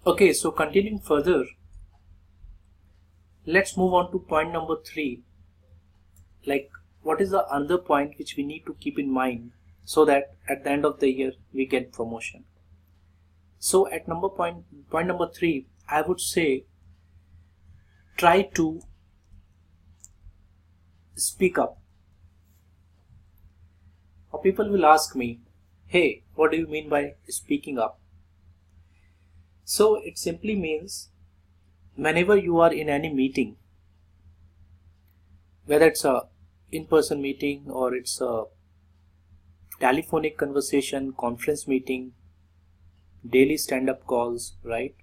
Okay, so continuing further, let's move on to point number 3. Like, what is the other point which we need to keep in mind so that at the end of the year we get promotion? So at point number 3, I would say try to speak up. Or people will ask me, hey, what do you mean by speaking up? So it simply means whenever you are in any meeting, whether it's a in-person meeting or it's a telephonic conversation, conference meeting, daily stand-up calls, right?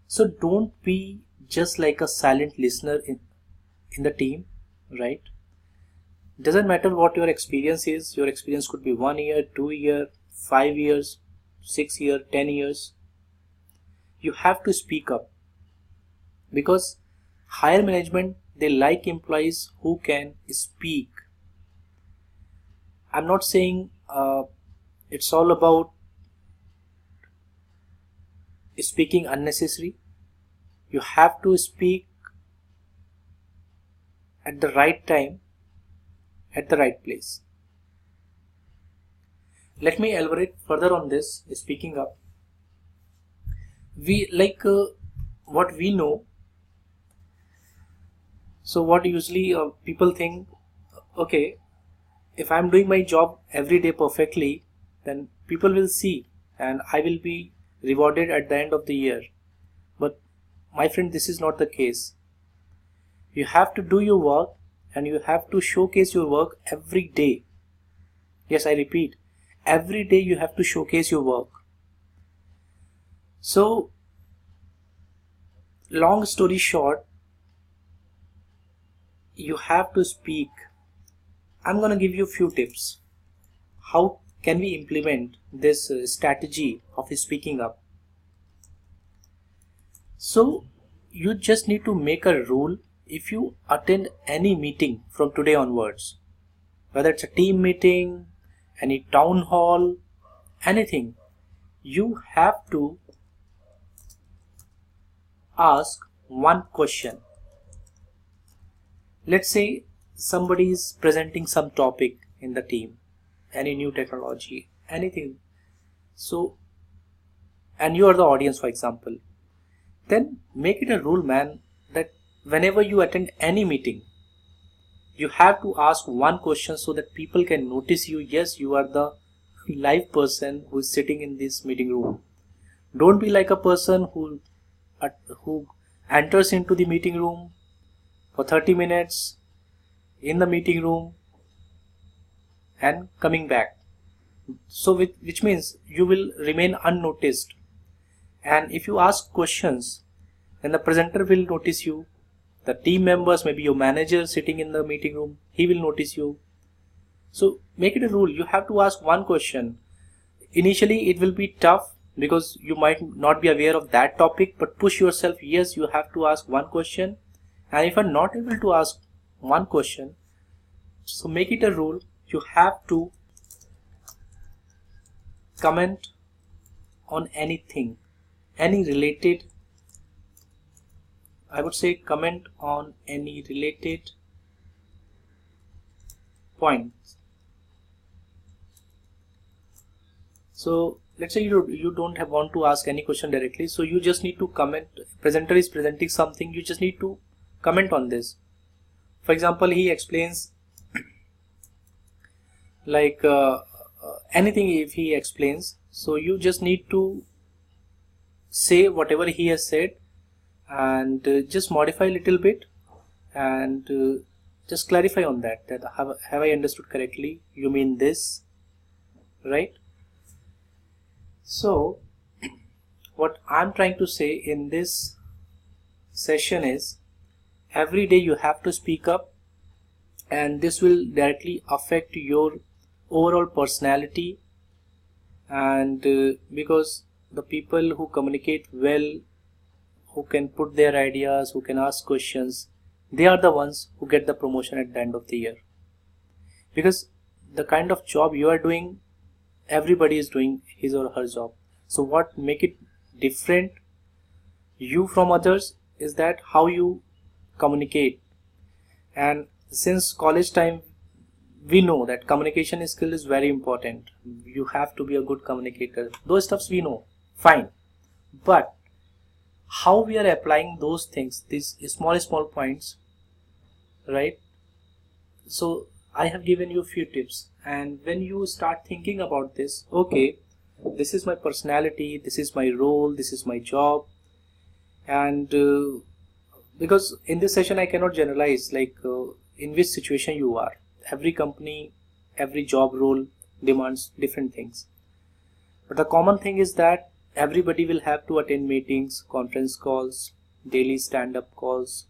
So don't be just like a silent listener in the team, right? Doesn't matter what your experience is. Your experience could be 1 year, 2 year, 5 years, 6 year, 10 years. You have to speak up because higher management, they like employees who can speak. I'm not saying it's all about speaking unnecessary. You have to speak at the right time, at the right place. Let me elaborate further on this, speaking up. We like what we know. So what usually people think, okay, if I'm doing my job every day perfectly, then people will see and I will be rewarded at the end of the year. But my friend, this is not the case. You have to do your work and you have to showcase your work every day. Yes, I repeat, every day you have to showcase your work. So, long story short, you have to speak. I'm going to give you a few tips. How can we implement this strategy of speaking up? So, you just need to make a rule. If you attend any meeting from today onwards, whether it's a team meeting, any town hall, anything, you have to ask one question. Let's say somebody is presenting some topic in the team, any new technology, anything. So, and you are the audience, for example, then make it a rule, man, that whenever you attend any meeting, you have to ask one question so that people can notice you. Yes, you are the live person who is sitting in this meeting room. Don't be like a person who enters into the meeting room for 30 minutes in the meeting room and coming back. So which means you will remain unnoticed. And if you ask questions, then the presenter will notice you. The team members, maybe your manager sitting in the meeting room, he will notice you. So make it a rule. You have to ask one question. Initially, it will be tough because you might not be aware of that topic, but push yourself. Yes, you have to ask one question. And if you're not able to ask one question, so make it a rule. You have to comment on anything, any related, I would say comment on any related points. So let's say you don't want to ask any question directly, so you just need to comment. Presenter is presenting something, you just need to comment on this. For example, he explains like anything. If he explains, so you just need to say whatever he has said and just modify a little bit and just clarify on that have I understood correctly, you mean this, right? So what I'm trying to say in this session is every day you have to speak up, and this will directly affect your overall personality. And because the people who communicate well, who can put their ideas, who can ask questions, they are the ones who get the promotion at the end of the year. Because the kind of job you are doing, everybody is doing his or her job. So what make it different you from others is that how you communicate. And since college time, we know that communication skill is very important. You have to be a good communicator. Those stuffs we know, fine. But how we are applying those things, these small points, right? So I have given you a few tips, and when you start thinking about this, okay, this is my personality, this is my role, this is my job, and because in this session I cannot generalize like in which situation you are. Every company, every job role demands different things, but the common thing is that everybody will have to attend meetings, conference calls, daily stand-up calls,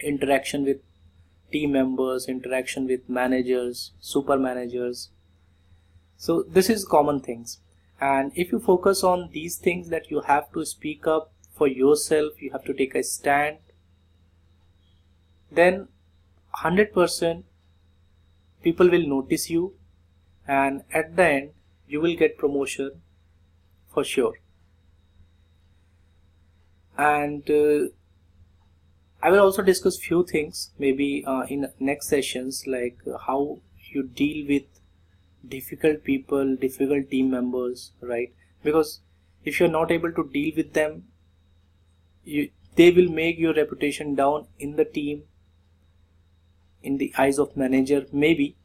interaction with team members, interaction with managers, super managers. So this is common things, and if you focus on these things, that you have to speak up for yourself, you have to take a stand, then 100% people will notice you, and at the end you will get promotion for sure. And I will also discuss few things maybe in next sessions, like how you deal with difficult people, difficult team members, right? Because if you're not able to deal with them, they will make your reputation down in the team, in the eyes of manager maybe,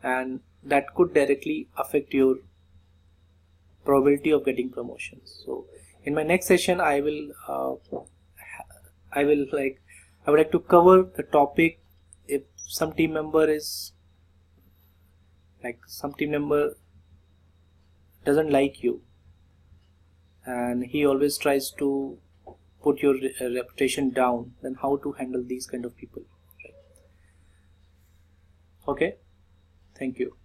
and that could directly affect your probability of getting promotions. So in my next session I would like to cover the topic, if some team member doesn't like you and he always tries to put your reputation down, then how to handle these kind of people, right? Okay, thank you.